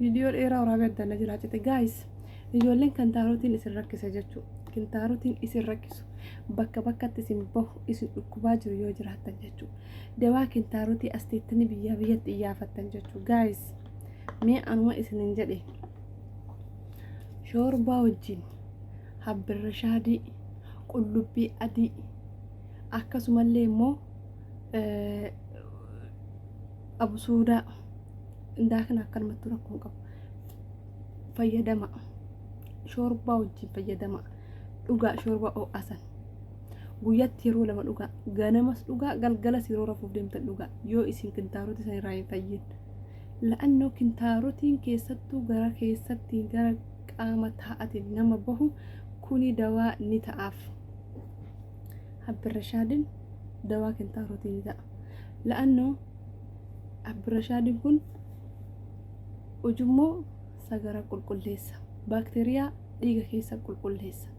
Video dheeraa waraabee addaan jira jette guys. Ijoolleen kantaarotiin isin rakkisa jechuudha. Kantaarotiin isin rakkisu bakka bakkatti isin bahu isin dhukkubaa jiru yoo jiraattan jechuudha. Dawaa kantaarotii asteettanii biyyatti iyyaafatan jechuudha guys. Mee anuma isinin jedhe shoorbaa wajjin habbirra shaadii qullubbii adii akkasumallee immoo absuudaa ndaakana akkanumatti rakkoo qabu fayyadama. Shoorbaa wajjin fayyadama. Dhugaa shoorbaa o'asan guyyatti yeroo lama dhugaa ganamas dhugaa galgalas yeroo rafuuf deemtan dhugaa yoo isin kintaarotii san irraa hin fayyin. La'annoo kintaarotiin keessattuu gara keessatti gara qaama taa'atiin nama bahu kuni dawaa ni ta'aaf. Habbirashaadin dawaa kintaarotii ni ta'a. La'annoo habbirashaadin kun ujummoo sagara qulqulleessa. Baakteeriyaa dhiiga keessa qulqulleessa.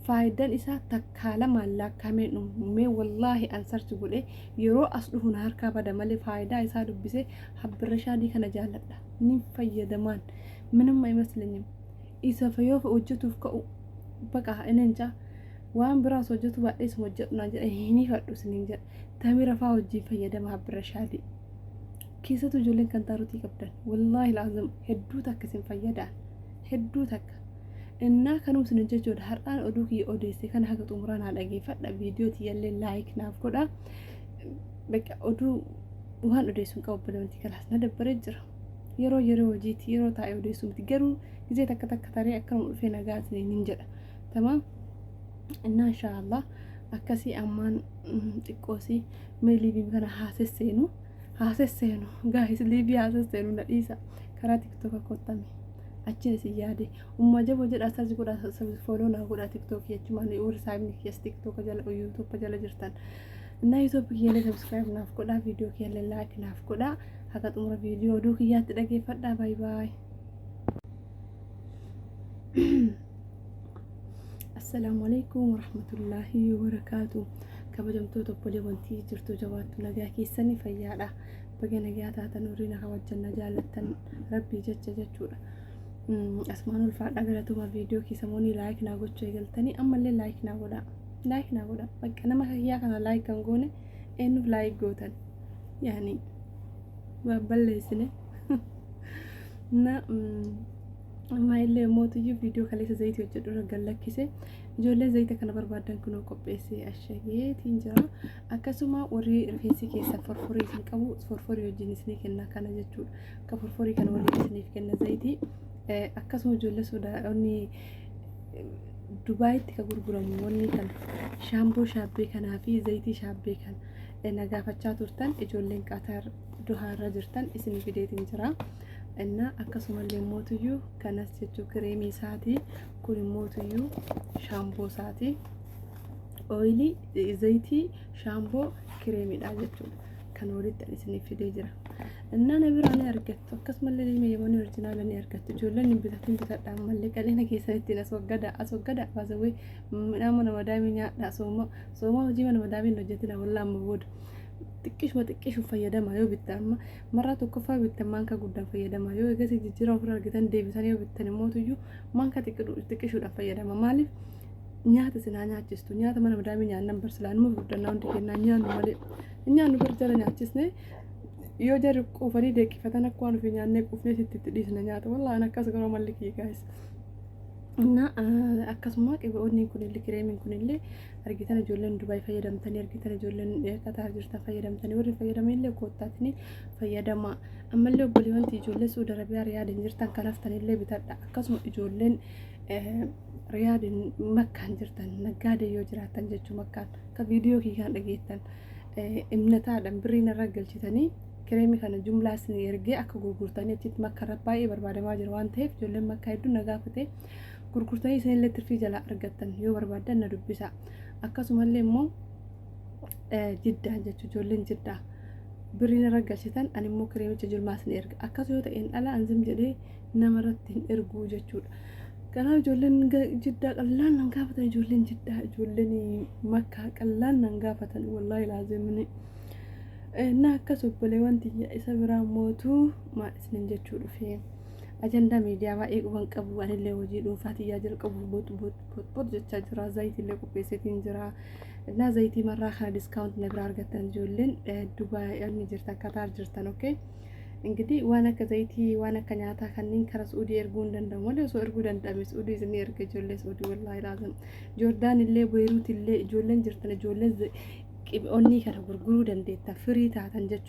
Faayidaan isaa takkaala maallaqamee dhumee wallaahi ansarchi godhe yeroo as dhufu na harkaa bada malee faayidaa isaa dubbisee habbirashaadii kana jaalladha. Ni fayyadamaan minimma imaslenyam. Isa fayyoo hojjetuuf ka'u baqa inenja waan biraas hojjetu baadhees hojjetu naan jedhe hini fadhu sinin jedhe tamira faa wajjin fayyadama habbirashaadii. Keessattuu ijoolleen kantaarotii qabdan wallaahi laazim hedduu takka isin fayyadaan hedduu takka. Innaa kanuu sinin jechuudha har'aan oduu kiyya odeesse kana haga xumuraan haa dhageeffadha. Viidiyoo tiyyallee laayik naaf godha. Bakka oduu waan odeessuun qabu badamantii kalaas na dabbaree jira. Yeroo hojiitti yeroo taa'ee odeessuu miti garuu gisee takka taree akkanuma dhufee nagaa isiniin jedha. Tamaam innaa inshaallah akkasii ammaan xiqqoosii mee liibii kana haasesseenu gaahis liibii haasesseenu na dhiisa karaa tiktoka kottame. Achiin isin yaade umma jabo jedha sarji godha follow na godha tiktok jechuun ani ur saabni kiyas tiktok jala youtube jala jirtan na youtube kiyya subscribe naaf godha video kiyya like naaf godha haga xumura video oduu kiyyaatti dhageeffadha. Bye bye. Assalamu alaikum warahmatullahi wabarakatuh. Kabajamtoota obboleewwantii jirtu jabaattu nagaa keessanii fayyaadha. Baga nagaa taatan horiina kabajjanna jaallattan rabbii jecha jechuudha. Asmaan ulfaadha galatuma viidiyoo kisamoonni laayik naa gochuu eegaltanii ammallee laayik naa godha bakka nama hayyaa kana laayik kan goone eenyuuf laayik gootan yaani waa balleessine na amma illee mootiyyuu viidiyoo kaleessa zayitii hojjedhu irra gallakkise ijoollee zayita kana barbaadan kunoo qopheessee ashageetiin jira. Akkasuma warri rifeensi keessa forforii isin qabu forforii wajjin isinii kenna kana jechuudha. Akka forforii kana waliin isiniif kenna zayitii. Akkasuma ijoollee sodaa'onni Dubaayitti ka gurguramu wanni kan shaampoo shaabbee kanaa fi zayitii shaabbee kan nagaafachaa turtan ijoolleen Qatar Dohaarra jirtan isin fideetiin jira. Inna akkasumallee mootiyyuu kanas jechuu kireemii isaatii kun mootiyyuu shaampoo isaatii oilii zayitii shaampoo kireemiidha jechuudha. Kan walitti isin fidee jira. Inna nabiraan argattu akkasumallee ilmi yemanii original ni argattu ijoolleen bitatiin bitadha mallee qaleena keessatti aswaggada baasawee nama nama daamii nyaadha sooma hojii nama daamii hojjetina wallaa amma booda xiqqishu fayyadama yoo bittan marraa tokkoffaa bittan maanka guddaan fayyadama yoo eegasi jijjiirraa ofirraa argatan deebisan yoo bittan immoo maanka xiqqishuudhaan fayyadama. Maaliif nyaata sinaa nyaachistu nyaata mana daamii nyaannan barsilaan immoo guddannaa hundi kennaa nyaannu malee nyaannu barjala nyaachisne yoo jarri quufanii deeqqifatan akka waan ofii nyaannee quufnee sitti dhiisna nyaata wallaan akkas garoo malli kii gaayis. Inna akkasuma qiboonni kunillee kireemiin kunillee argitan ijoolleen Dubaay fayyadamtanii argitan ijoolleen Qatar jirtan fayyadamtanii warri fayyadamanillee koottaatini fayyadama. Ammallee obboleewwanti ijoollee Suudi Arabiyaa Riyaadin jirtan kanaftanillee bitadha. Akkasuma ijoolleen Riyaadin Makkaan jirtan naggaadee yoo jiraatan jechuu Makkaan ka viidiyoo kiyyaan dhageettan imnataadhaan birriin irra galchitanii kireemii kana jumlaa isin ergee akka gurgurtanii achitti Makkaa baay'ee barbaadamaa jira waan ta'eef ijoolleen Makkaa hedduu nagaafatee gurgurtanii isinillee tirfii jala argattan yoo barbaadan na dubbisa. Akkasumallee immoo Jiddaa jechuun ijoolleen Jiddaa birriin irra galchitan ani immoo kireemicha jumlaa isin erga akkas yoo ta'een ala anzim jedhee namarratti hin erguu jechuudha. Kanaaf ijoolleen Jiddaa qallaan nan gaafatan ijoolleen Jiddaa ijoolleen Makkaa qallaan nan gaafatan wallaahi laazimni. Na akkas obboleewwan tiyya isa biraa mootuu maal isinin jechuu dhufee ajandaa miidiyaa baay'ee quban qabu anillee hojii dhuunfaatii yaa jalqabu bot jechaa jira zayitillee qopheesseetiin jira እና zayitii marraa kana diskaawunt na biraa argattan ijoolleen Dubaay ni jirtan Kataar jirtan okay እንግዲህ ዋና ከዘይቲ ዋና ከኛታ ከኒን ከረሱዲ ኤርጉን ደንደም ወለ ሶ ኤርጉ ደንደም ሱዲ ዝኒ ኤርገ ጆሌ ሱዲ ወላሂ ላዝም ጆርዳን ለ ቦይሩት ለ ጆለን ጅርተነ ጆለን ቂብኦኒ ከረ ጉርጉሩ ደንዴታ ፍሪ ታተን ጀቹ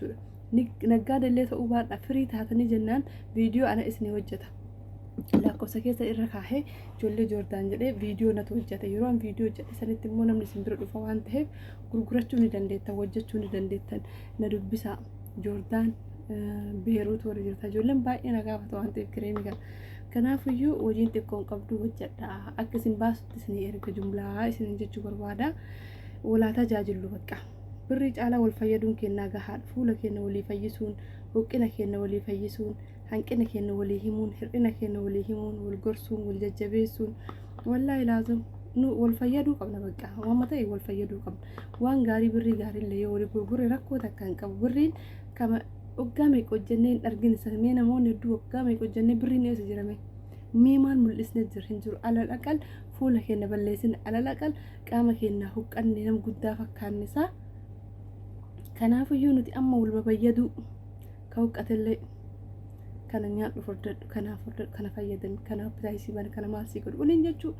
ነጋደ ለ ተኡ ባዳ ፍሪ ታተን ጀናን ቪዲዮ አና እስኒ ወጀታ ላቆሰ ከሰ ኢረካሄ ጆሌ ጆርዳን ጀደ ቪዲዮ ነቶ ወጀታ ይሮን ቪዲዮ ጀደ ሰነት ሞ ነምኒ ሲምብር ዱፋ ዋንተ ሄ ጉርጉራቹ ኒ ደንዴታ ወጀቹ ኒ ደንዴተን ነዱብሳ ጆርዳን Beirut warri jirta ijoolleen baay'ee na gaafatu waan ta'eef kireemii kana kanaafiyyuu hojiin xiqqoon qabdu hojjedha akka isin baasutti isin erga jumlaa isin jechuu barbaada walaa tajaajillu bakka birrii caalaa wal fayyaduun kennaa gahaadha fuula keenya walii fayyisuun huqqina keenya walii fayyisuun hanqina keenya walii himuun hir'ina keenya walii himuun wal gorsuun wal jajjabeessuun wallaahi laazim nu wal fayyaduu qabna bakka waan ta'e wal fayyaduu qabna waan gaarii birrii gaarii illee yoo walii gurgure rakkoo takka hin qabu birriin kama Oggame qojjenneen argin samee namoonni hedduu oggame qojjennee birriin eessa jirame miimaan mul'isne jiru alal aqal fuula keenya balleessin alal aqal qaama keenya huqqanne nam guddaa fakkaannisaa kanaafiyyuu nuti amma wal babayyaduu ka huqqatellee kana nyaadhu furdadhu kana fayyadami kana bisaayisii bana kana maasii godhu waliin jechuu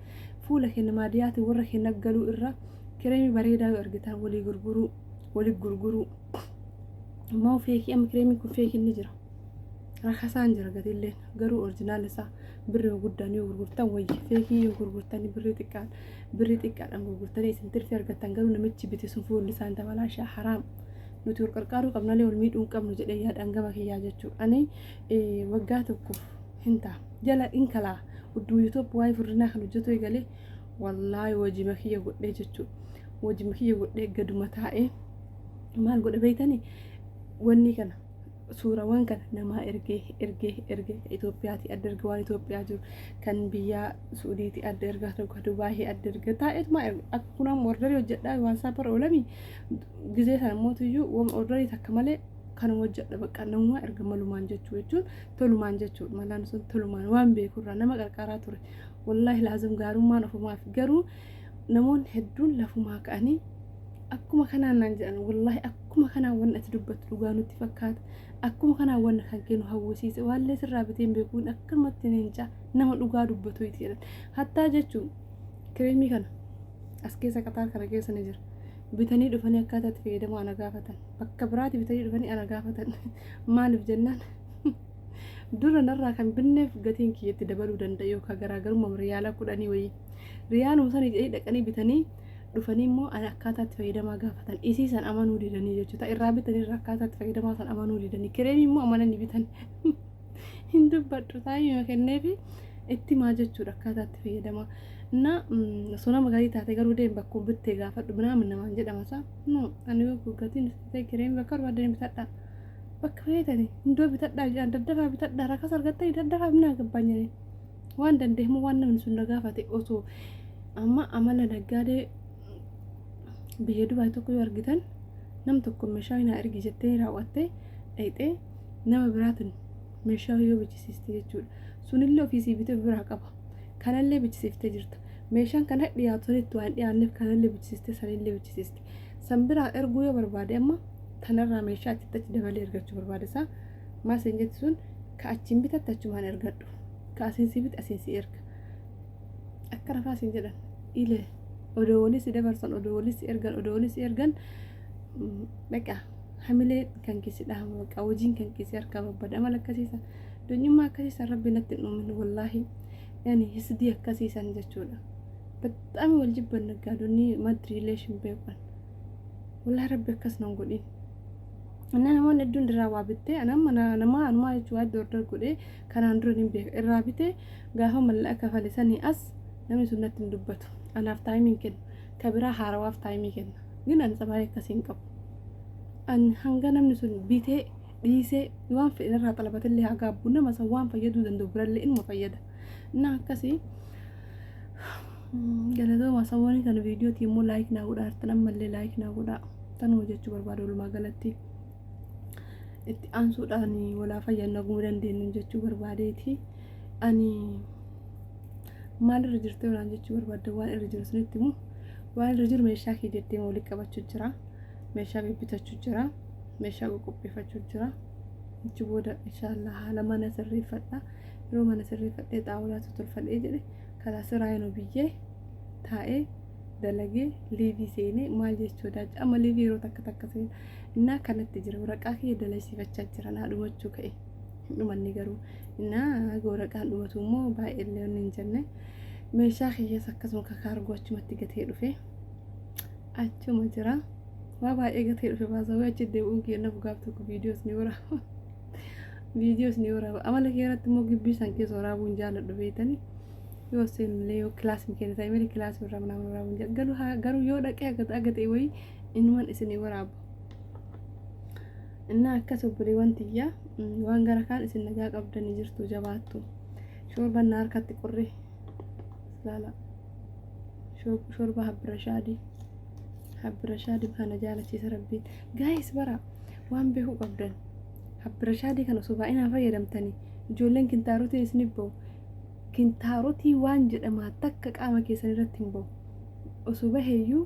fuula keenya maadiyaati warra keenya galuu irra kireemii bareedaa argitan walii gurguruu ما فيكي أم كريمي كل فيكي نجرا رخصان جرا قتيلين قرو أورجينال سا بري وقداني وقرقرتان وي فيكي وقرقرتاني بري تكال أم وقرقرتاني سنتر في أرقتان قالوا نمتشي بيتي سنفور لسان تبالا شا حرام نتور قرقارو قبنا لي والميد ونقب نجديات أنقبا كي ياجتشو أني وقاتوكو هنتا جلا إنكلا ودو يوتوب واي فرنا خلو جتو يقالي والله وجي مخيه قد جتشو وجي مخيه قد قدو متائي مال قد بيتاني wanni kana suurawwan kana nama ergee Itoophiyaati adderga waan Itoophiyaa jiru kan biyya Suudiiti adderga tokko Dubaay adderga taa'et ma akkuna order hojjedha WhatsApp irra olami gizee sana mootiyyuu waan order takka malee kan hojjedha bakka nama erga malumaan jechuun tolumaan jechuun malaan sun tolumaan waan beekurra nama qarqaraa ture wallahi laazim gaarummaan ofumaaf garuu namoonni hedduun lafumaa ka'anii akkuma kanaan naan jedhan wallahi akkuma kanaan waan ati dubbattu dhugaa nutti fakkaata akkuma kanaan waan kan kennu hawwisiise wallee sirraa biteen beekuun akkamatti neenca nama dhugaa dubbatu itti jedhan hattaa jechuun kireemii kana as keessa Kataar kana keessa ni jira bitanii dhufanii akkaataa itti fayyadamu ana gaafatan bakka biraatti bitanii dhufanii ana gaafatan maaliif jennaan dura narraa kan binneef gatiin kiyyatti dabaluu danda'a yookaan garaagarummaa riyaala 10 wayii riyaaluma sana dhaqanii bitanii dhufanii immoo ana akkaataa itti fayyadamaa gaafatan isii san amanuu didanii jechuudha irraa bitanii irraa akkaataa itti fayyadamaa san amanuu didanii kireemii immoo amananii bitan hin dubbadhu taa'ee kenneefi itti maa jechuudha akkaataa itti fayyadamaa na sona magaalii taate garuu deem bakkuu bittee gaafadhu binaamin namaan jedhama isaa no ani yoo gatiin ta'e kireemii bakka barbaadanii bitadhaa bakka fayyadanii hindoo bitadhaa jedhan daddafaa bitadhaa rakas argattanii daddafaa binaa gabbaanyanii waan dandeemu waan namni sun gaafate osoo amma amala naggaadee biyya Dubaay tokko yoo argitan nam tokko meeshaa ina ergi jettee raawwattee dhayxee nama biraatiin meeshaa yoo bichisiiste jechuudha sunillee ofiisii bitee biraa qaba kanallee bichisiiftee jirta meeshaan kana dhiyaatonitti waan dhiyaanneef kanallee bichisiiste sanillee bichisiiste san biraa erguu yoo barbaade amma tanarraa meeshaa itti dabalee ergachuu barbaade isaa maaseen jetti sun ka achiin bitatte achumaan ergadhu ka asiinsi bit asiinsi erga akka rafaasin jedhan ilee odolis dabarsan odolis ergan baqa hamilee kan kisi dhahamu baqa wajin kan kisi arka babbada amal akkasiisa dunyummaa akkasiisa rabbi natti dhumin wallahi yani hisdi akkasiisan jechuudha በጣም ወልጅበን ነጋዶኒ ማድ ሪሌሽን በቀን wallahi rabbi akkas nan godhin እና namoonni hedduun irraa waa bittee nama jechuudha order godhee kanaan dura hin beeku irraa bitee gaafa mallaqa kafalisanii as namni sun natti hin dubbatu anaaf taayimiin kenna kabiraa haarawaaf taayimii kenna ግን አንጸባሪ akkasiin qabu an hanga namni sun bitee dhiisee waan fedharraa xalabatillee haa gaabbu nama san waan fayyaduu danda'u birallee inuma fayyada እና akkasii galatoomaa samoonni kan viidiyootii immoo laayik naa godhaa artan ammallee laayik naa godhaa tanuma jechuu barbaada walumaa galatti itti aansuudhaan walaa fayyannaguu dandeenyu jechuu barbaadeeti. Ani maalirra jirte waan jechuu barbaadde waan irra jiru sunitti immoo waan irra jiru meeshaa kee deettee walitti qabachuu jira, meeshaa bibbitachuu jira, meeshaa qopheeffachuu jira. Ichi booda inshallah haala mana sirreeffadha. Yeroo mana sirreeffadhee xaawulaatu tolfadhee jedhe karaa siraayinoo biyyee taa'ee dalagee liivii seenee maal jechuudha amma liivii yeroo takka seen innaa kanatti jira waraqaa kee dalaysiifachaa jira naa dhumachuu ka'e hin dhumanne garuu innaa waraqaan dhumatu immoo baay'ee illee hin jenne meeshaa kiyyaas akkasuma kakaargoo achumatti gatee dhufe achuma jira waa baay'ee gatee dhufe baasawee achi deebi'uun kiyya naaf gaaf tokko viidiyoos ni waraaba amala keeratti immoo gibbii san keessa waraabuun jaaladhu beetanii yoo seenillee yoo kilaasii keenya ta'e malee kilaasii irraa mana waraabuun jaalladhu garuu yoo dhaqee agatee wayii inuman isinii waraabu innaa akkas obboleewwan tiyyaa waan gara kaan isin nagaa qabdanii jirtu jabaattu shoorba na harkatti qorre laala shoorba habbirashaadii kana jaalachiisa rabbiin gaayis bara waan beekuu qabdan habbirashaadii kana osoo baay'inaan fayyadamtanii ijoolleen kintaarotiin isiniif ba'u kintaarotii waan jedhamaa takka qaama keessan irratti hin ba'u osoo baheeyyuu